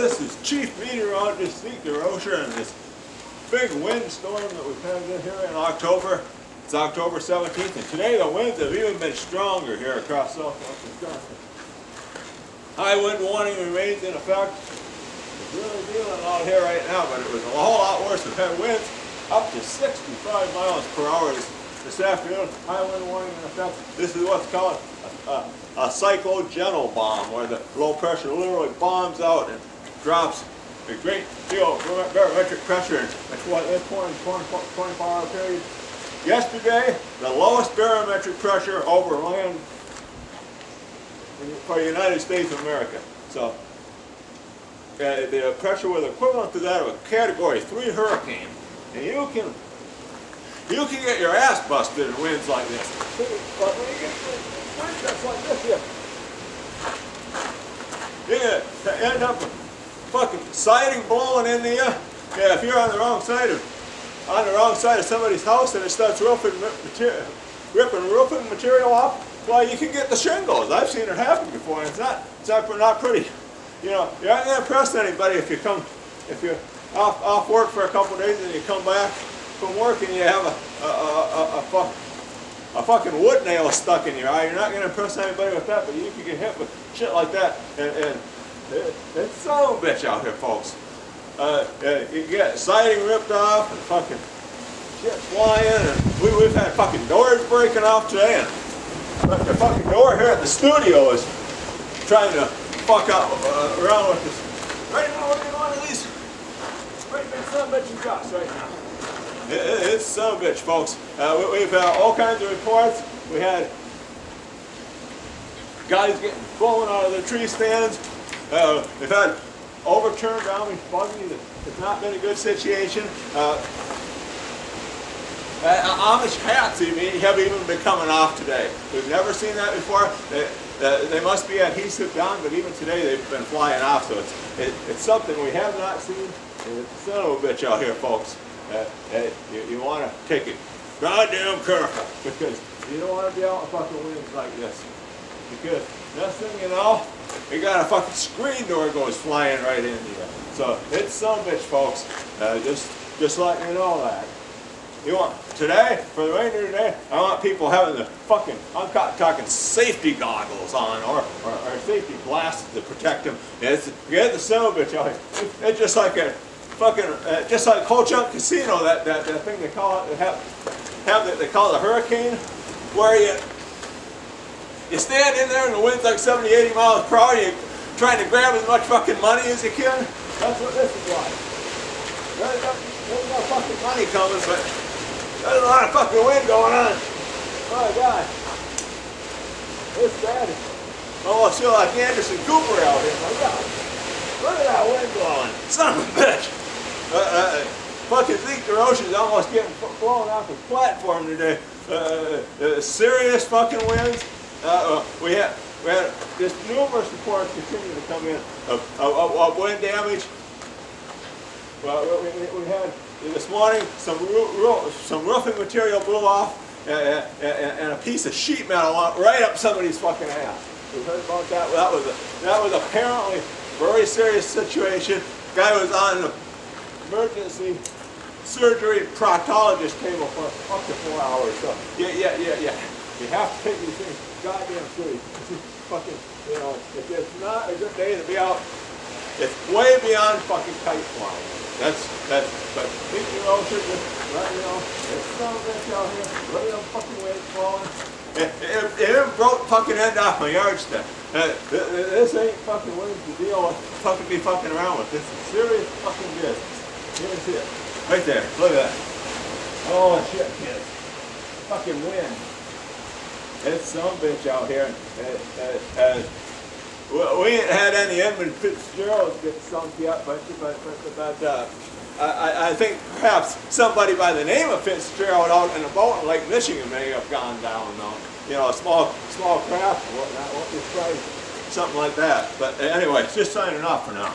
This is Chief Meteorologist Zeke and this big windstorm that we've had in here in October. It's October 17th, and today the winds have even been stronger here across southwest Wisconsin. High wind warning remains in effect. It's really dealing out here right now, but it was a whole lot worse. We've had winds up to 65 miles per hour this afternoon. High wind warning in effect. This is what's called a cyclogenital bomb, where the low pressure literally bombs out and drops a great deal of barometric pressure in a 24-hour period. Yesterday, the lowest barometric pressure over land for the United States of America. So the pressure was equivalent to that of a Category 3 hurricane. And you can get your ass busted in winds like this. But when you get winds that's like this here, you end up with fucking siding blowing into you. Yeah, if you're on the wrong side of somebody's house and it starts ripping roofing material off, well, you can get the shingles. I've seen it happen before, and it's not pretty. You know, you're not going to impress anybody if you're off work for a couple of days and you come back from work and you have a fucking wood nail stuck in your eye. You're not going to impress anybody with that, but you can get hit with shit like that, and it's so bitch out here, folks. You get siding ripped off and fucking shit flying, and we've had fucking doors breaking off today, and the fucking door here at the studio is trying to fuck up around with this. Right now we're in one of these great big son of a bitch gusts right now. It's son of a bitch, folks. We've had all kinds of reports. We had guys getting blown out of their tree stands. We've had overturned Amish buggies. It's not been a good situation. Amish hats have even been coming off today. We've never seen that before. They must be adhesive down, but even today they've been flying off. So it's something we have not seen. It's a son of a bitch out here, folks. You want to take it goddamn careful, because you don't want to be out in fucking winds like this. Because next thing you know, you got a fucking screen door goes flying right into you. So it's some bitch, folks. Just letting you know that. Today, for the rain today, I want people having the fucking, I'm talking safety goggles on, or safety glasses to protect them. Get the son of a bitch out here. It's just like a fucking, just like Ho Chunk Casino, that thing they call it, they call it a hurricane, where you stand in there and the wind's like 70, 80 miles per hour, you're trying to grab as much fucking money as you can. That's what this is like. There's no fucking money coming, but there's a lot of fucking wind going on. Oh my God. It's bad. Almost feel like Anderson Cooper out here. My God. Look at that wind blowing. Son of a bitch. Fucking Zeke is almost getting blown off his platform today. Serious fucking winds. We had just numerous reports continue to come in of wind damage. Well, we had this morning some roofing material blew off, and a piece of sheet metal went right up somebody's fucking ass. We heard about that. Well, that was apparently a very serious situation. Guy was on an emergency surgery proctologist table for up to 4 hours. So yeah. You have to take these things goddamn serious. Fucking, you know, if it's not a good day to be out, it's way beyond fucking kite flying. But meteorologists just let you know, it's so bitch out here, let me know fucking winds blowing. It even broke fucking end off my yardstick. This ain't fucking winds to deal with, be fucking around with. This is serious fucking business. You can see it. Right there, look at that. Oh shit, kids. Fucking wind. It's some bitch out here. We ain't had any Edmund Fitzgeralds get sunk yet, but I think perhaps somebody by the name of Fitzgerald out in a boat in Lake Michigan may have gone down, though. You know, a small craft or whatnot. Won't be surprised, something like that. But anyway, just signing off for now.